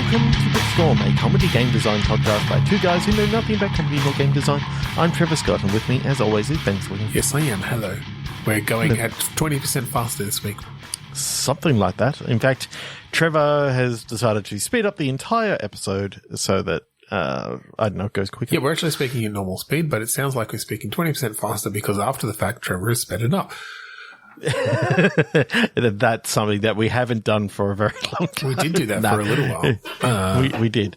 Welcome to Brrrr, a comedy game design podcast by two guys who know nothing about comedy nor game design. I'm Trevor Scott, and with me, as always, is Ben Swing. Yes, I am. Hello. We're going at 20% faster this week. Something like that. In fact, Trevor has decided to speed up the entire episode so that, I don't know, it goes quicker. Yeah, we're actually speaking in normal speed, but it sounds like we're speaking 20% faster because after the fact, Trevor has sped it up. That's something that we haven't done for a very long time. We did do that for a little while. We did.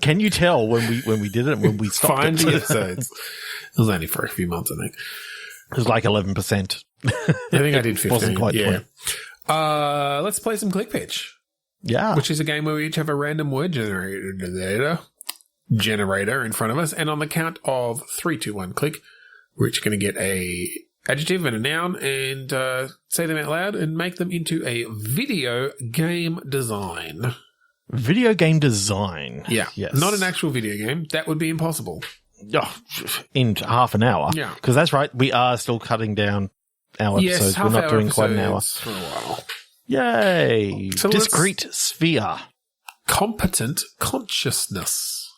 Can you tell when we did it and when we stopped find it? the episodes? It was only for a few months, I think. It was like 11%. I think I did 15. Wasn't quite 20. Let's play some Click Pitch. Yeah. Which is a game where we each have a random word generator in front of us, and on the count of 3, 2, 1, click, we're each going to get a adjective and a noun and say them out loud and make them into a video game design. Video game design. Yeah. Yes. Not an actual video game. That would be impossible. Oh, in half an hour. Yeah. Because that's right. We are still cutting down our episodes. We're not doing quite an hour. For a while. Yay. So Discrete sphere. Competent consciousness.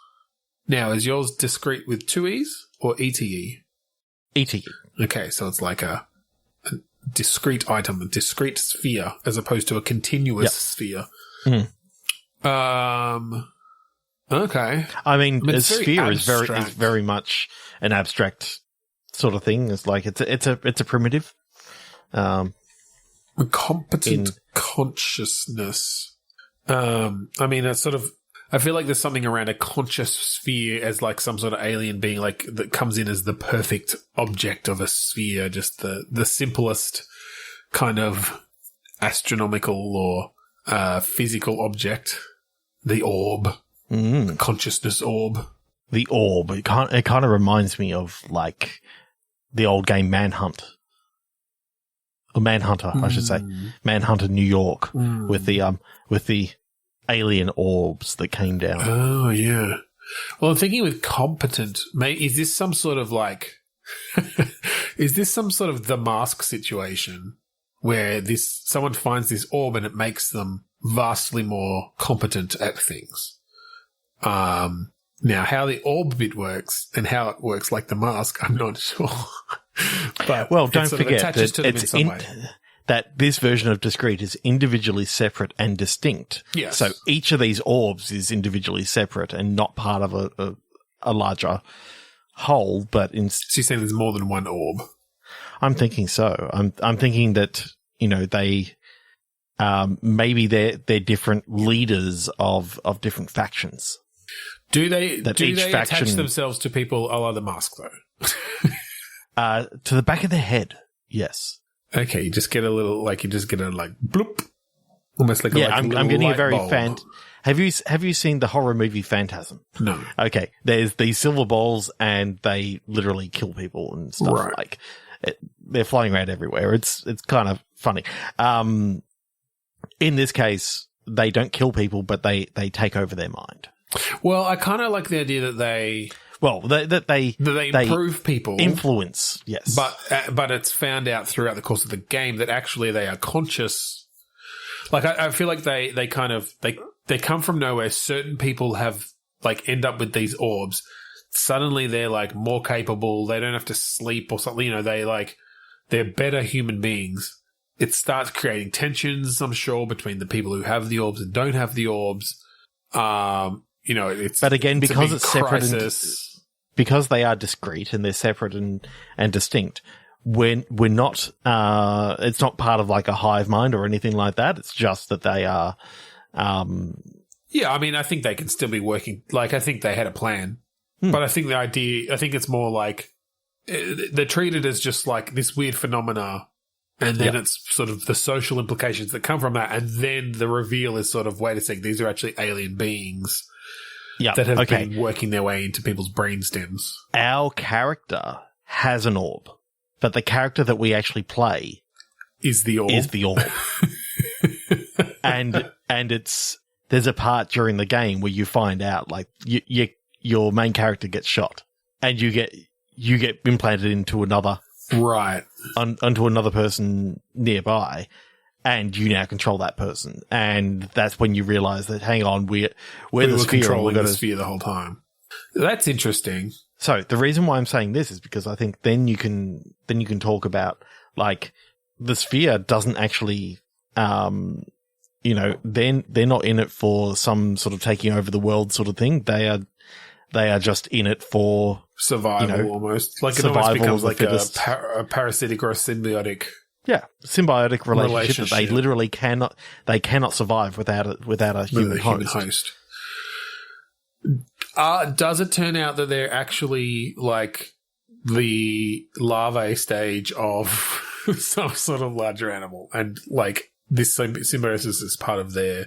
Now, is yours discrete with 2 E's or ETE? ETE. Okay, so it's like a discrete item, a discrete sphere, as opposed to a continuous sphere. Mm. Okay. I mean, a sphere is abstract. very much an abstract sort of thing. It's like it's a primitive. Competent consciousness. I mean, that's sort of. I feel like there's something around a conscious sphere as like some sort of alien being like that comes in as the perfect object of a sphere, just the simplest kind of astronomical or physical object, the orb, the consciousness orb. The orb. It kind of reminds me of like the old game Manhunt. Or Manhunter, I should say. Manhunter New York with the alien orbs that came down. Oh, yeah. Well, I'm thinking with competent, is this some sort of like, is this some sort of The Mask situation where someone finds this orb and it makes them vastly more competent at things? Now, how the orb bit works and how it works like The Mask, I'm not sure. But well, don't forget that this version of discrete is individually separate and distinct. Yes. So each of these orbs is individually separate and not part of a larger whole. But so you're saying there's more than one orb? I'm thinking so. I'm thinking that they maybe they're different leaders of different factions. Do they attach themselves to people a la The Mask though? To the back of their head, yes. Okay, you just get a bloop, almost like I'm getting a very bulb. Have you seen the horror movie Phantasm? No. Okay, there's these silver balls and they literally kill people and stuff. Right. Like they're flying around everywhere. It's kind of funny. In this case, they don't kill people, but they take over their mind. Well, I kind of like the idea that they improve people, influence. Yes, but it's found out throughout the course of the game that actually they are conscious. Like I feel like they come from nowhere. Certain people have like end up with these orbs. Suddenly they're like more capable. They don't have to sleep or something. They're better human beings. It starts creating tensions, I'm sure, between the people who have the orbs and don't have the orbs. But again, because it's separate, because they are discrete and they're separate and distinct, we're not. It's not part of like a hive mind or anything like that. It's just that they are. Yeah, I mean, I think they can still be working. Like, I think they had a plan, but I think it's more like they're treated as just like this weird phenomena. And then it's sort of the social implications that come from that. And then the reveal is sort of, wait a sec, these are actually alien beings that have been working their way into people's brain stems. Our character has an orb, but the character that we actually play is the orb. and there's a part during the game where you find out, like, your main character gets shot and you get implanted into another. Right. Onto another person nearby. and you now control that person. And that's when you realize that, hang on, we're the sphere. Controlling the sphere the whole time. That's interesting. So the reason why I'm saying this is because I think then you can talk about, like, the sphere doesn't actually, they're not in it for some sort of taking over the world sort of thing. They are just in it for survival, almost. Like it almost becomes like a parasitic or a symbiotic. Yeah, symbiotic relationship that they literally cannot survive without a human host. Does it turn out that they're actually like the larvae stage of some sort of larger animal, and like this symbiosis is part of their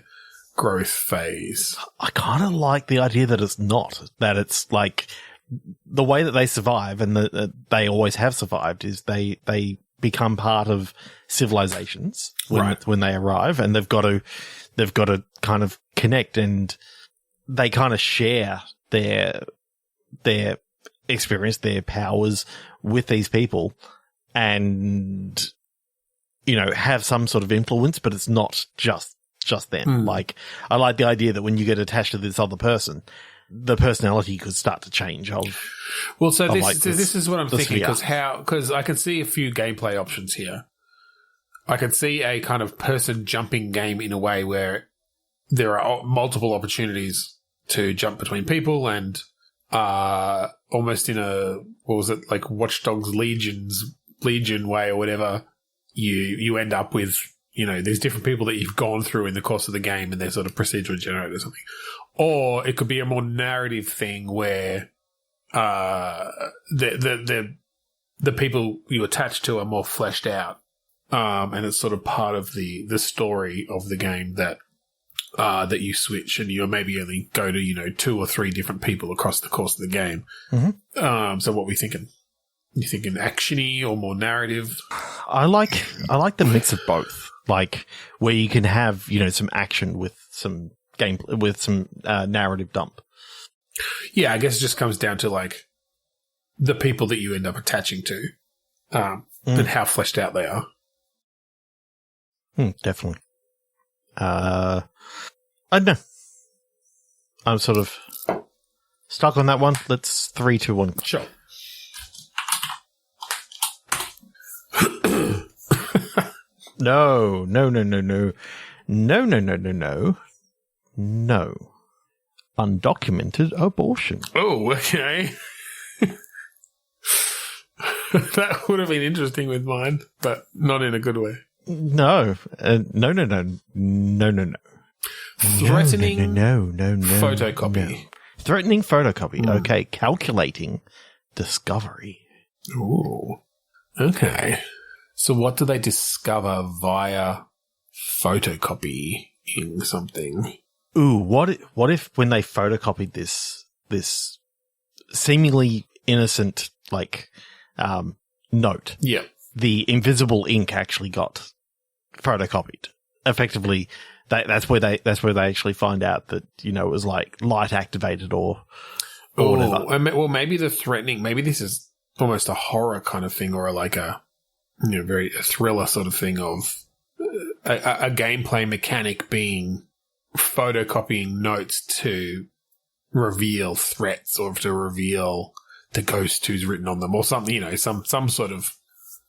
growth phase? I kind of like the idea that it's not. That it's like the way that they survive, and they always have survived, is they become part of civilizations when they arrive, and they've got to kind of connect, and they kind of share their experience, their powers with these people, and have some sort of influence, but it's not just them. Like, I like the idea that when you get attached to this other person, the personality could start to change. This is what I'm thinking, because I can see a few gameplay options here. I could see a kind of person jumping game in a way where there are multiple opportunities to jump between people, and almost in a, what was it, like Watch Dogs Legion way or whatever, you end up with, there's different people that you've gone through in the course of the game, and they're sort of procedural generated or something. Or it could be a more narrative thing where the people you attach to are more fleshed out, and it's sort of part of the story of the game that you switch, and you maybe only go to 2 or 3 different people across the course of the game. Mm-hmm. So what are we thinking? You thinking actiony or more narrative? I like the mix of both, like where you can have some action with some gameplay, with some narrative dump. Yeah, I guess it just comes down to like the people that you end up attaching to, and how fleshed out they are. Definitely. I don't know. I'm sort of stuck on that one. Let's 3, 2, 1. Sure. No. Undocumented abortion. Oh, okay. That would have been interesting with mine, but not in a good way. No. Threatening no. photocopy. No. Threatening photocopy. Okay. Calculating discovery. Ooh. Okay. So what do they discover via photocopying something? Ooh, what if when they photocopied this seemingly innocent, like, note. Yeah. The invisible ink actually got photocopied. Effectively, that's where they actually find out that, it was like light activated or whatever. Well, maybe the threatening, maybe this is almost a horror kind of thing, or like a thriller sort of thing of a gameplay mechanic being photocopying notes to reveal threats or to reveal the ghost who's written on them or something, some sort of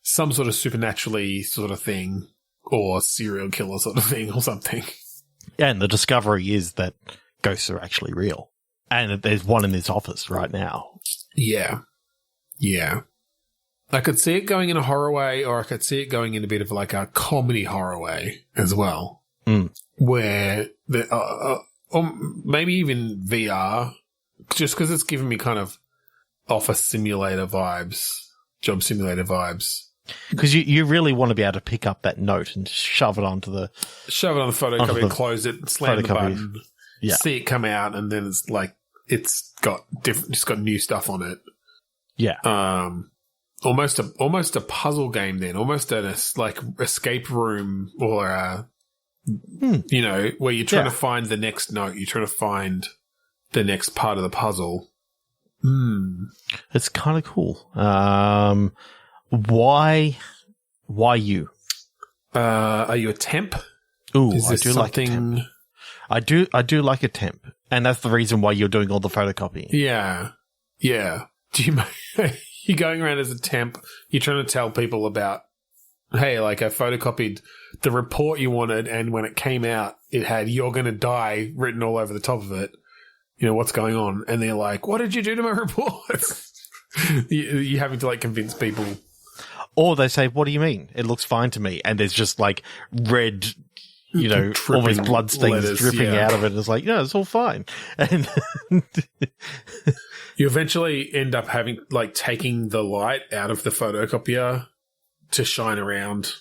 supernaturally sort of thing, or serial killer sort of thing or something. Yeah, and the discovery is that ghosts are actually real, and that there's one in this office right now. Yeah. I could see it going in a horror way, or I could see it going in a bit of like a comedy horror way as well, where or maybe even VR, just because it's giving me kind of office simulator vibes, job simulator vibes. Because you really want to be able to pick up that note and shove it on the photocopy and close it, slam the button, see it come out, and then it's like it's got new stuff on it. Yeah. Almost a puzzle game then, almost a like escape room, or where you're trying to find the next note, you're trying to find the next part of the puzzle. It's kind of cool. Why you? Are you a temp? Ooh, I do like a temp. I do like a temp, and that's the reason why you're doing all the photocopying. Yeah. You're going around as a temp. You're trying to tell people about, hey, like I photocopied the report you wanted, and when it came out, it had "you're going to die" written all over the top of it. You know, what's going on? And they're like, "What did you do to my report?" You're having to like convince people. Or they say, "What do you mean? It looks fine to me." And there's just like red, you know, almost bloodstains dripping out of it. It's like, no, it's all fine. And you eventually end up having like taking the light out of the photocopier to shine around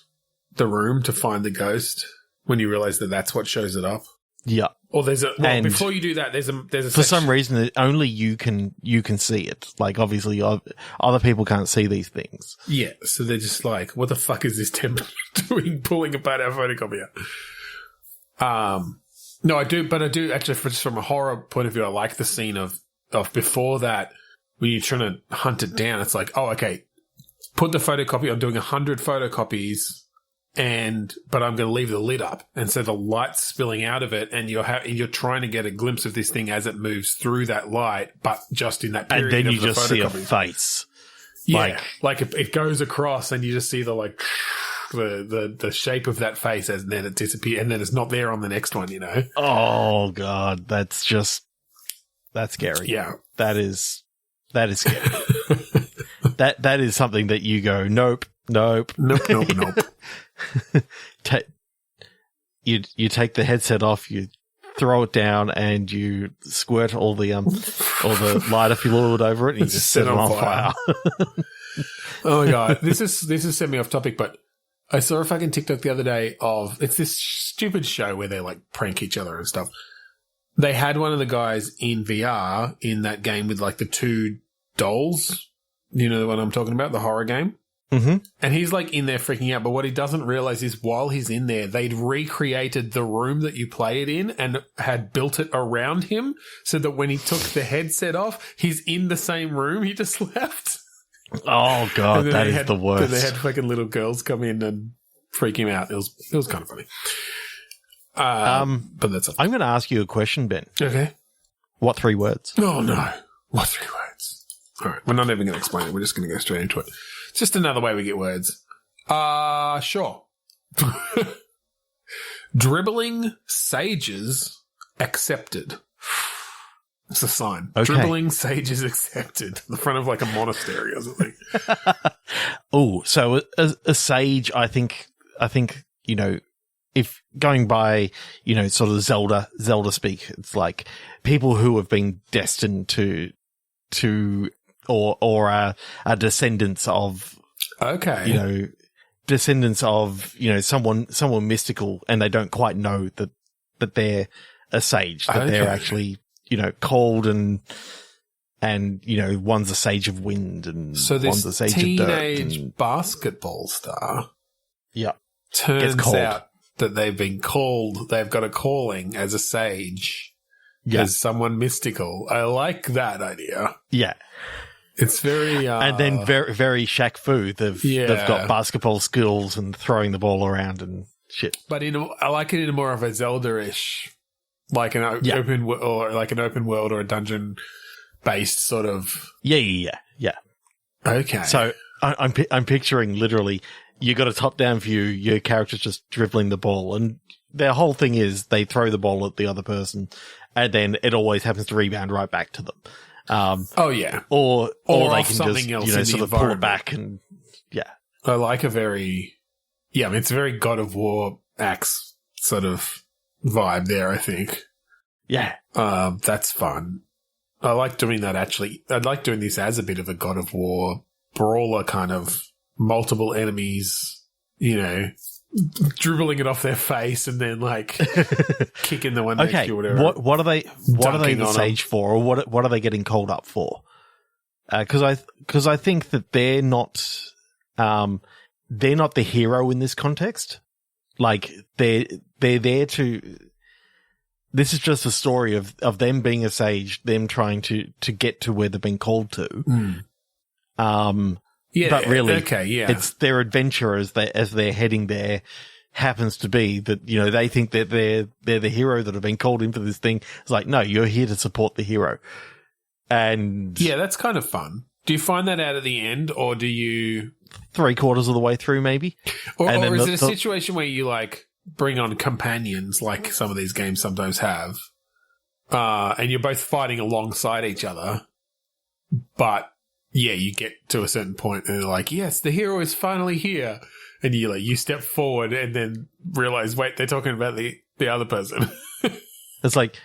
the room to find the ghost when you realize that that's what shows it up. Yeah. Or before you do that, there's a for some reason only you can see it. Like obviously other people can't see these things. Yeah, so they're just like, what the fuck is this temp doing pulling apart our photocopier? No, I do actually, just from a horror point of view, I like the scene of before that when you're trying to hunt it down. It's like, oh, okay, put the photocopy. I'm doing 100 photocopies. But I'm going to leave the lid up, and so the light's spilling out of it, and you're trying to get a glimpse of this thing as it moves through that light, but just in that period. And then you of the just see a face. Yeah, like it goes across, and you just see the shape of that face, and then it disappears, and then it's not there on the next one. You know? Oh God, that's scary. Yeah, that is scary. that is something that you go, nope. You take the headset off, you throw it down, and you squirt all the lighter fluid over it, and you just set it on fire. Oh my God, this is semi off topic, but I saw a fucking TikTok the other day of it's this stupid show where they like prank each other and stuff. They had one of the guys in VR in that game with like the two dolls. You know the one I'm talking about, the horror game? Mm-hmm. And he's like in there freaking out, but what he doesn't realize is while he's in there, they'd recreated the room that you play it in and had built it around him so that when he took the headset off, he's in the same room he just left. Oh God, that is the worst. And they had fucking little girls come in and freak him out. It was kind of funny. But that's I'm going to ask you a question, Ben. Okay. What 3 words? Oh no. What 3 words? All right. We're not even going to explain it. We're just going to go straight into it. It's just another way we get words. Sure. Dribbling sages accepted. It's a sign. Okay. Dribbling sages accepted. The front of like a monastery or something. Oh, so a sage, I think, you know, if going by, you know, sort of Zelda speak, it's like people who have been destined to or are descendants of, okay, you know, someone mystical, and they don't quite know that they're a sage, that they're actually, you know, called and you know, one's a sage of wind and so one's a sage of dirt. Teenage basketball star, yeah, turns out that they've got a calling as a sage, as someone mystical. I like that idea. Yeah. It's very... and then very, very Shaq Fu. They've got basketball skills and throwing the ball around and shit. But I like it in more of a Zelda-ish, like an open world or a dungeon-based sort of... Yeah. Okay. So I'm picturing literally you got a top-down view, your character's just dribbling the ball, and their whole thing is they throw the ball at the other person, and then it always happens to rebound right back to them. Or they can just, you know, sort of pull it back and, I like a very, it's a very God of War axe sort of vibe there, I think. Yeah. That's fun. I like doing that actually. I'd like doing this as a bit of a God of War brawler kind of multiple enemies, you know, dribbling it off their face and then like kicking the one next to you or whatever. What are they the sage for, or what are they getting called up for? Because I think that they're not the hero in this context. Like they're there to. This is just a story of them being a sage, them trying to get to where they've been called to. Yeah, but really, it's their adventure as they're heading there. happens to be that, you know, they think that they're the hero that have been called in for this thing. It's like, no, you're here to support the hero. And yeah, that's kind of fun. Do you find that out at the end, or do you 3/4 of the way through, maybe? Or is it a situation where you like bring on companions, like some of these games sometimes have, and you're both fighting alongside each other, but yeah, you get to a certain point and they're like, yes, the hero is finally here, and you step forward and then realize, wait, they're talking about the other person. It's like,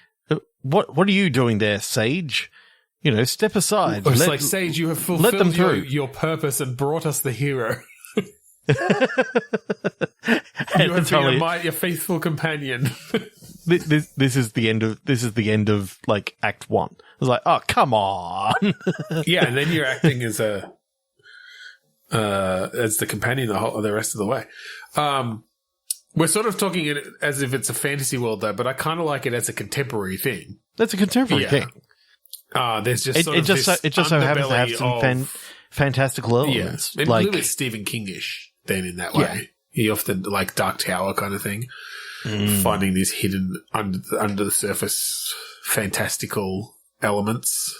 what are you doing there, Sage? You know, step aside. It's like, Sage, you have fulfilled your purpose and brought us the hero. You have been your faithful companion. This is the end of like Act 1. It's like, oh, come on. Yeah, and then you're acting as the companion the rest of the way. We're sort of talking it as if it's a fantasy world, though, but I kind of like it as a contemporary thing. That's a contemporary thing. There's just it just so happens to have some fantastical elements. Yeah, like, a little bit Stephen King-ish then in that way. Yeah. He often, like Dark Tower kind of thing, finding these hidden under the surface fantastical elements.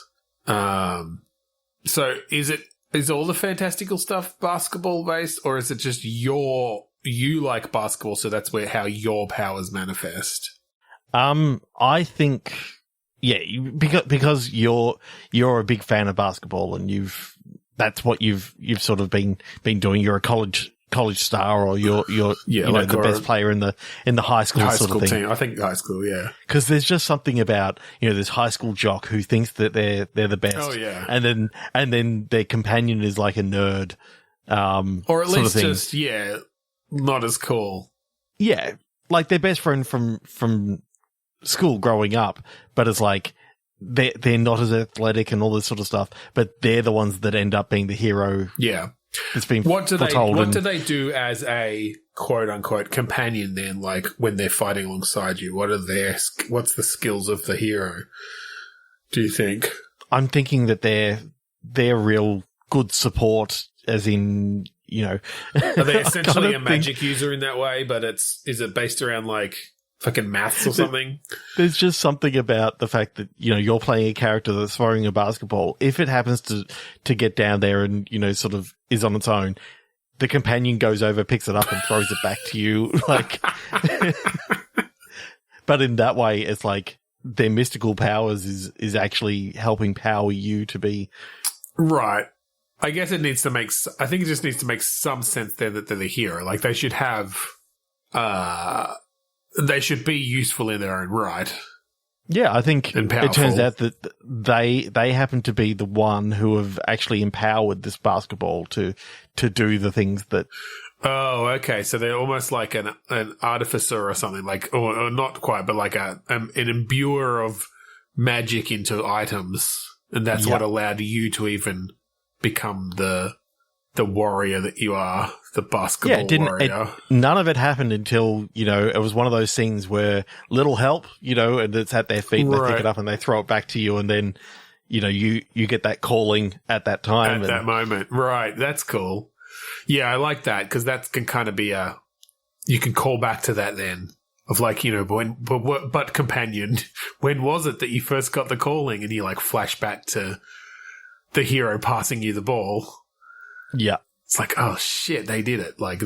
So is all the fantastical stuff basketball based, or is it just you like basketball, so that's how your powers manifest? I think, yeah, because you're a big fan of basketball, and that's what you've sort of been doing. You're a college star, or you're like the best player in the high school sort of thing. Team. I think high school, yeah. Because there's just something about, you know, this high school jock who thinks that they're the best. Oh yeah. And then their companion is like a nerd. Or at least just not as cool. Yeah. Like their best friend from school growing up, but it's like they're not as athletic and all this sort of stuff, but they're the ones that end up being the hero. Yeah. It's been What do they do as a quote unquote companion then? Like when they're fighting alongside you, what's the skills of the hero? Do you think? I'm thinking that they're real good support, as in, you know. Are they essentially a magic user in that way? But is it based around like fucking maths or something? There's just something about the fact that, you know, you're playing a character that's throwing a basketball. If it happens to get down there and, you know, sort of is on its own, the companion goes over, picks it up and throws it back to you. Like, but in that way, it's like their mystical powers is actually helping power you to be. Right. I guess it just needs to make some sense there that they're the hero. Like they should have, they should be useful in their own right. Yeah, I think it turns out that they happen to be the one who have actually empowered this basketball to do the things that. Oh, okay. So they're almost like an artificer or something, like, or not quite, but like an imbuer of magic into items, and that's what allowed you to even become the warrior that you are, the basketball warrior. None of it happened until, you know, it was one of those things where little help, you know, and it's at their feet and they pick it up and they throw it back to you, and then, you know, you get that calling at that time. At that moment. Right. That's cool. Yeah, I like that, because that can kind of be you can call back to that then. Of like, you know, but companion, when was it that you first got the calling? And you like flash back to the hero passing you the ball. Yeah. It's like, oh shit, they did it. Like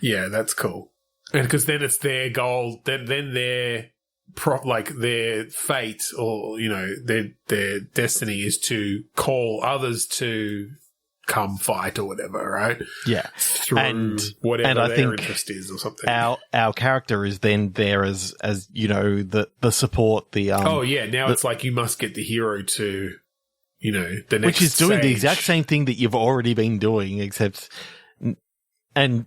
yeah, that's cool. And because then it's their goal, then their their fate, or, you know, their destiny is to call others to come fight or whatever, right? Yeah. Through whatever their interest is or something. Our character is then there as you know, the support, the oh yeah, now it's like you must get the hero to, you know, the next which is doing stage. the exact same thing that you've already been doing, except and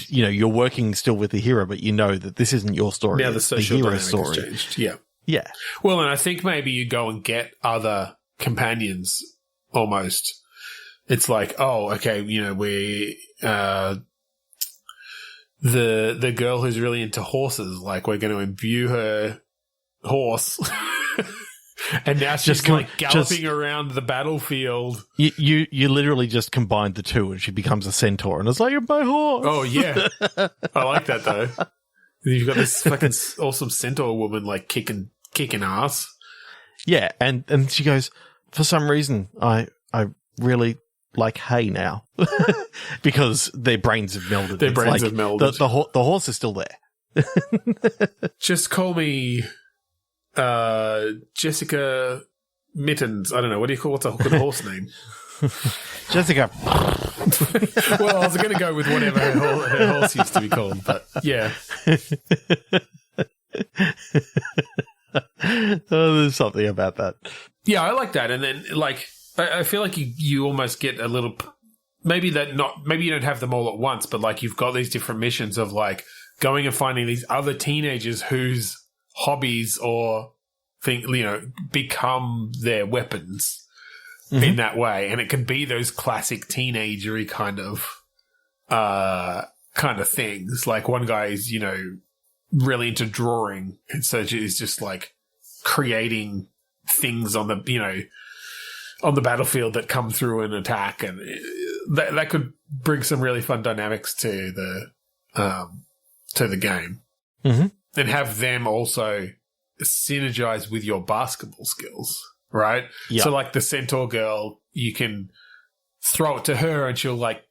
you know, you're working still with the hero, but you know that this isn't your story. Now the social hero dynamic story has changed. Yeah. Yeah. Well, and I think maybe you go and get other companions almost. It's like, oh, okay, you know, we the girl who's really into horses, like we're going to imbue her horse And now she's galloping around the battlefield. You literally just combined the two and she becomes a centaur and it's like, my horse. Oh, yeah. I like that, though. You've got this fucking awesome centaur woman, like, kicking ass. Yeah, and she goes, for some reason, I really like hay now. Because their brains have melded. Their brains have melded. The horse is still there. Just call me Jessica Mittens. I don't know. What's a good horse name? Jessica. Well, I was going to go with whatever her horse used to be called, but yeah. There's something about that. Yeah, I like that. And then, like, I feel like you almost get a little. Maybe you don't have them all at once, but like you've got these different missions of like going and finding these other teenagers whose hobbies or become their weapons. Mm-hmm. In that way, and it can be those classic teenagery kind of things. Like one guy is, really into drawing, and so he's just like creating things on the battlefield that come through and attack, and that could bring some really fun dynamics to the game, mm-hmm. and have them also synergize with your basketball skills. Right? Yep. So, like, the centaur girl, you can throw it to her and she'll, like,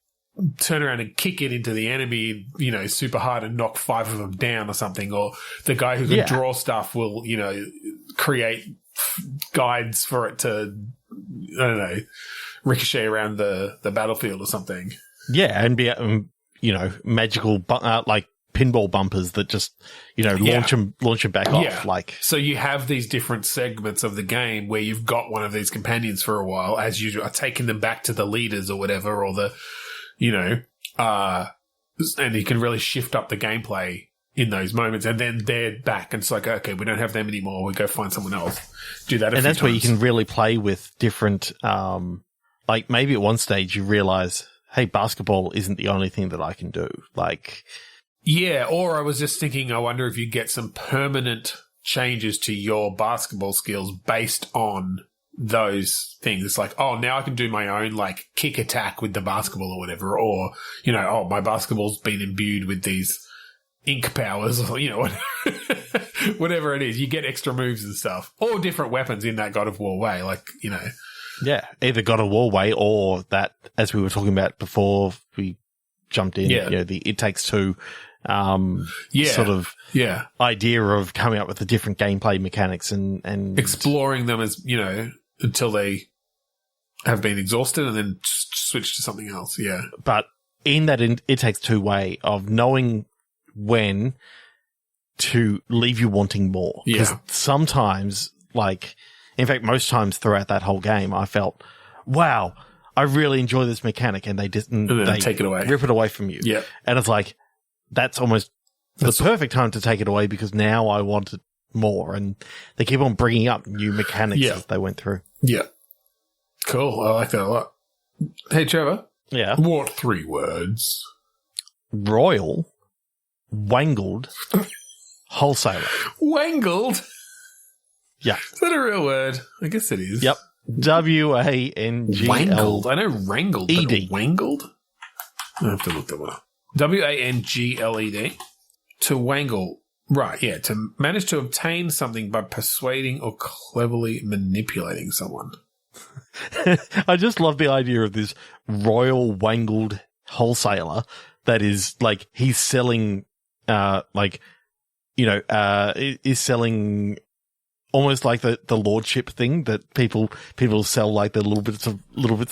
turn around and kick it into the enemy, super hard and knock 5 of them down or something. Or the guy who can draw stuff will, create guides for it to, I don't know, ricochet around the battlefield or something. Yeah, and be, magical, like, pinball bumpers that just, launch them back off. Like, so you have these different segments of the game where you've got one of these companions for a while, as you are taking them back to the leaders or whatever, or the, and you can really shift up the gameplay in those moments, and then they're back, and it's like, okay, we don't have them anymore. We go find someone else. Do that, and that's where you can really play with different. Like maybe at one stage you realize, hey, basketball isn't the only thing that I can do. Like. Yeah, or I was just thinking, I wonder if you get some permanent changes to your basketball skills based on those things. It's like, oh, now I can do my own, like, kick attack with the basketball or whatever. Or, my basketball's been imbued with these ink powers or, whatever it is. You get extra moves and stuff. Or different weapons in that God of War way, like, Yeah, either God of War way or that, as we were talking about before we jumped in, the It Takes Two sort of idea of coming up with the different gameplay mechanics and exploring them as, until they have been exhausted and then switch to something else. Yeah. But in that It Takes Two way of knowing when to leave you wanting more. Because sometimes, like, in fact, most times throughout that whole game, I felt, wow, I really enjoy this mechanic, and they take it away, rip it away from you. Yeah. And it's like, that's almost the perfect time to take it away because now I want it more. And they keep on bringing up new mechanics as they went through. Yeah. Cool. I like that a lot. Hey, Trevor. Yeah. What 3 words? Royal, wangled, wholesaler. Wangled? Yeah. Is that a real word? I guess it is. Yep. W-A-N-G-L. Wangled. I know wrangled, but E-D. wangled? I have to look that one up. W-A-N-G-L-E-D. To wangle. Right, yeah. To manage to obtain something by persuading or cleverly manipulating someone. I just love the idea of this royal wangled wholesaler that is like, he's selling, is selling almost like the lordship thing that people sell, like the little bits of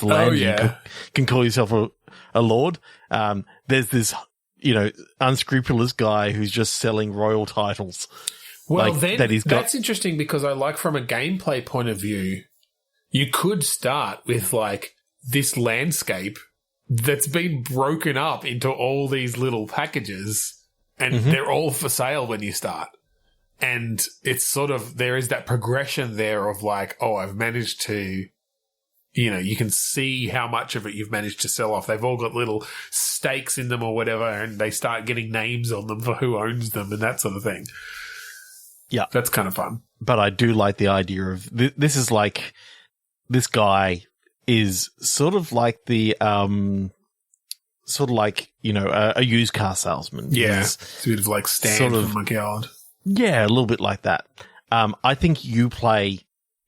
land. Oh, yeah. You can call yourself a lord. There's this, unscrupulous guy who's just selling royal titles. Well, like, that's interesting because I like from a gameplay point of view, you could start with like this landscape that's been broken up into all these little packages and they're all for sale when you start. And it's sort of, there is that progression there of like, oh, I've managed to, you can see how much of it you've managed to sell off. They've all got little stakes in them or whatever, and they start getting names on them for who owns them and that sort of thing. Yeah. That's kind of fun. But I do like the idea of this is like this guy is sort of like the a used car salesman. Yeah, it's a bit of like Stan from Monkey Island. Yeah, a little bit like that. I think you play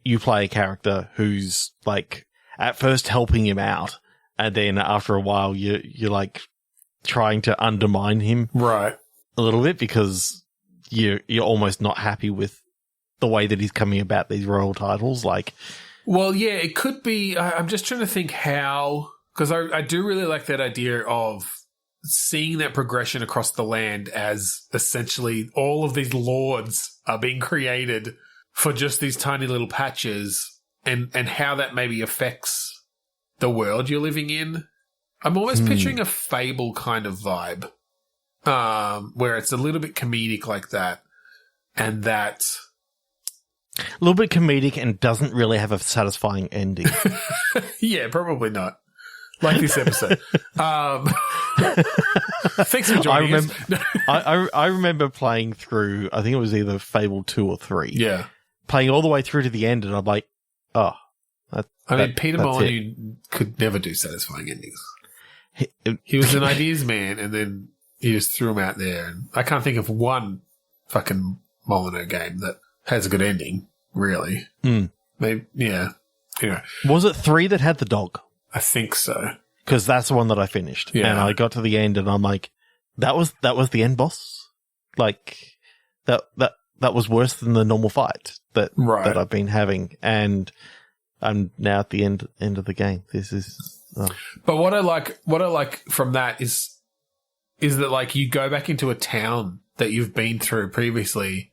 a character who's like at first helping him out, and then after a while you're like trying to undermine him, right, a little bit because you're almost not happy with the way that he's coming about these royal titles. Like, well, yeah, it could be. I'm just trying to think how, because I do really like that idea of seeing that progression across the land as essentially all of these lords are being created for just these tiny little patches, and how that maybe affects the world you're living in. I'm almost picturing a Fable kind of vibe, where it's a little bit comedic like that, and that... A little bit comedic and doesn't really have a satisfying ending. Yeah, probably not. Like this episode. Thanks for joining us. I remember playing through, I think it was either Fable 2 or 3. Yeah. Playing all the way through to the end, and I'm like, oh. Peter Molyneux could never do satisfying endings. He was an ideas man, and then he just threw them out there. And I can't think of one fucking Molyneux game that has a good ending, really. Maybe, yeah. Anyway. Was it 3 that had the dog? I think so. Because that's the one that I finished. Yeah. And I got to the end and I'm like, that was the end boss? Like, that was worse than the normal fight that I've been having. And I'm now at the end of the game. This is... Oh. But what I like from that is that, like, you go back into a town that you've been through previously,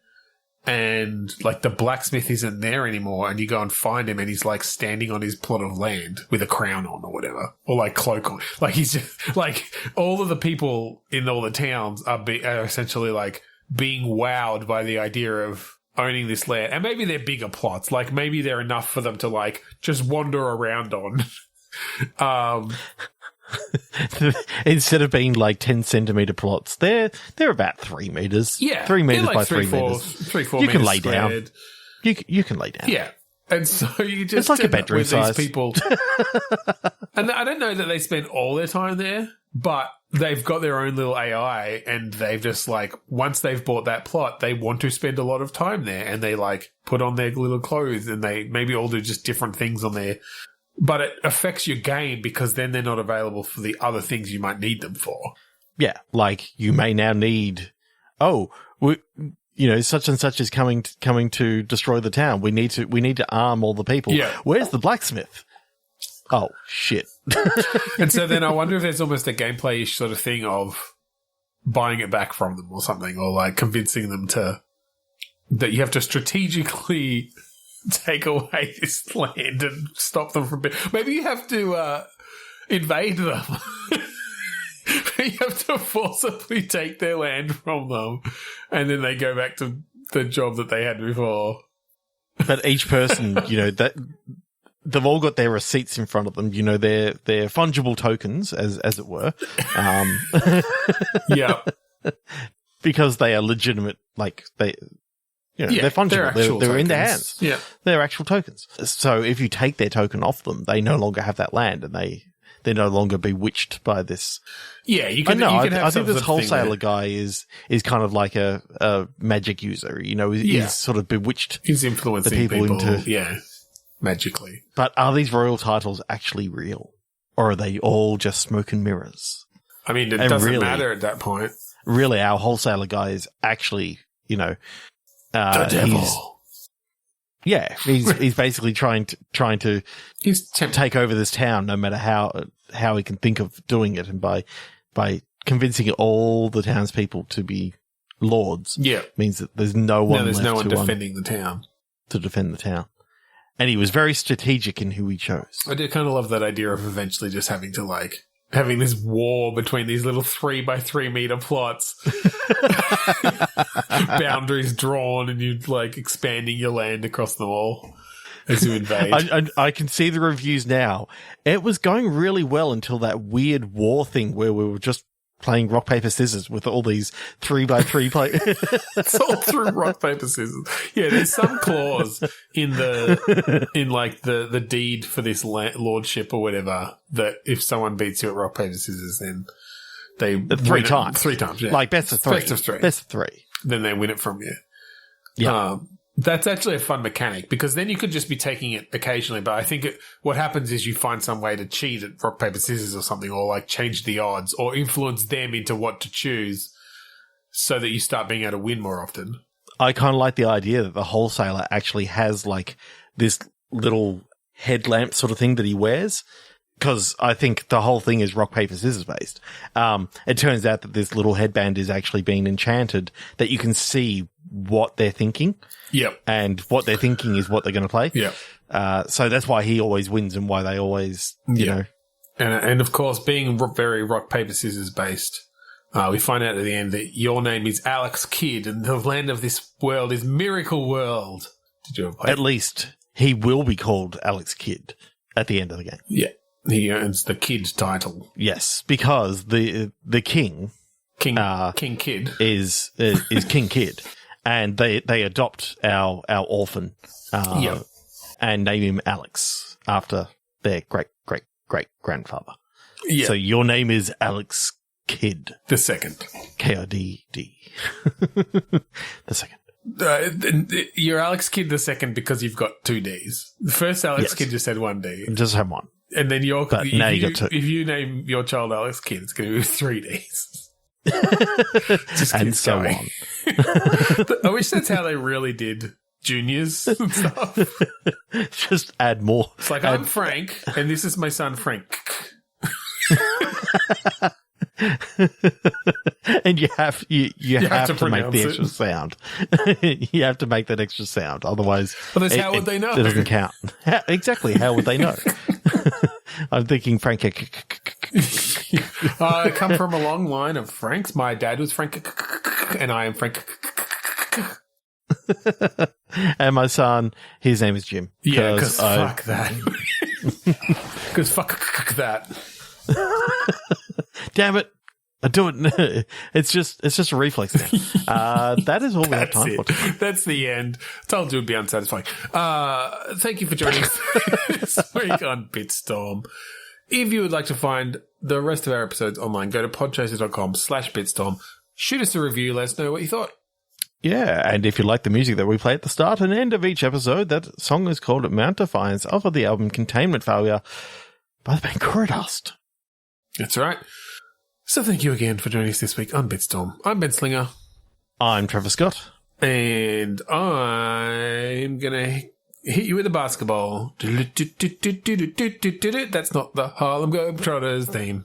and like the blacksmith isn't there anymore, and you go and find him, and he's like standing on his plot of land with a crown on or whatever, or like cloak on. Like, he's just like, all of the people in all the towns are essentially like being wowed by the idea of owning this land. And maybe they're bigger plots, like maybe they're enough for them to like just wander around on. Instead of being like 10 centimeter plots, they're about 3 meters. Yeah, 3 meters like by 3 meters. 3-4 you can lay spread. down. You can lay down. Yeah, and so you just it's like a bedroom with size. These people, and I don't know that they spend all their time there, but they've got their own little AI, and they've just like, once they've bought that plot, they want to spend a lot of time there, and they like put on their little clothes, and they maybe all do just different things on there. But it affects your game because then they're not available for the other things you might need them for. Yeah, like you may now need, such and such is coming to destroy the town. We need to arm all the people. Yeah. Where's the blacksmith? Oh, shit. And so then I wonder if there's almost a gameplay-ish sort of thing of buying it back from them or something, or like convincing them that you have to strategically take away this land and stop them from maybe you have to invade them. You have to forcibly take their land from them, and then they go back to the job that they had before. But each person, that they've all got their receipts in front of them. They're fungible tokens, as it were. Yeah, because they are legitimate. Like they're fungible. They're in their hands. Yeah. They're actual tokens. So if you take their token off them, they no longer have that land, and they're no longer bewitched by this. Yeah, you can. I think this wholesaler guy is kind of like a magic user. He's sort of bewitched. He's influencing the people into magically. But are these royal titles actually real, or are they all just smoke and mirrors? I mean, it doesn't matter at that point. Really, our wholesaler guy is actually, the devil. He's basically trying to take over this town, no matter how he can think of doing it, and by convincing all the townspeople to be lords, means that there's no one defending the town to defend the town. And he was very strategic in who he chose. I do kind of love that idea of eventually just having this war between these little 3 by 3 meter plots, boundaries drawn, and you like expanding your land across them all as you invade. I can see the reviews now. It was going really well until that weird war thing where we were just playing rock, paper, scissors with all these 3x3 play. It's all through rock, paper, scissors. Yeah, there's some clause in the deed for this lordship or whatever that if someone beats you at rock, paper, scissors, then they three times. 3 times, yeah. Like best of 3. Best of 3. Then they win it from you. Yeah. That's actually a fun mechanic because then you could just be taking it occasionally. But I think what happens is you find some way to cheat at rock, paper, scissors or something, or like change the odds or influence them into what to choose so that you start being able to win more often. I kind of like the idea that the wholesaler actually has like this little headlamp sort of thing that he wears. Because I think the whole thing is rock, paper, scissors based. It turns out that this little headband is actually being enchanted that you can see what they're thinking. Yep. And what they're thinking is what they're going to play. Yep. So that's why he always wins and why they always, you know. And of course, being very rock, paper, scissors based, we find out at the end that your name is Alex Kidd and the land of this world is Miracle World. Did you ever play? At least he will be called Alex Kidd at the end of the game. Yeah. He earns the Kid title. Yes, because the king Kid is King Kid, and they adopt our orphan, and name him Alex after their great grandfather. Yeah. So your name is Alex Kidd the second. Kidd the second. You're Alex Kidd the second because you've got 2 Ds. The first Alex Kidd just had 1 D. Just have one. And then now you got 2. If you name your child Alex Kidd, it's going to be 3 Ds. Just and so going. on. I wish that's how they really did juniors and stuff. Just add more. It's like, I'm Frank, and this is my son Frank. And you have to make the extra sound. You have to make that extra sound, otherwise. Well, how would they know? It doesn't count. Exactly. How would they know? I'm thinking Frank. I come from a long line of Franks. My dad was Frank, and I am Frank. And my son, his name is Jim. Yeah, because fuck that. Because fuck that. Damn it. I do it. It's just a reflex now. That is all we have time for. That's the end. Told you it would be unsatisfying. Thank you for joining us this week on Bitstorm. If you would like to find the rest of our episodes online, go to podchaser.com/Bitstorm. Shoot us a review. Let us know what you thought. Yeah, and if you like the music that we play at the start and end of each episode, that song is called Mount Defiance off of the album Containment Failure by the band Dust. That's right. So thank you again for joining us this week on Bitstorm. I'm Ben Slinger. I'm Trevor Scott. And I'm going to hit you with a basketball. That's not the Harlem Globetrotters theme.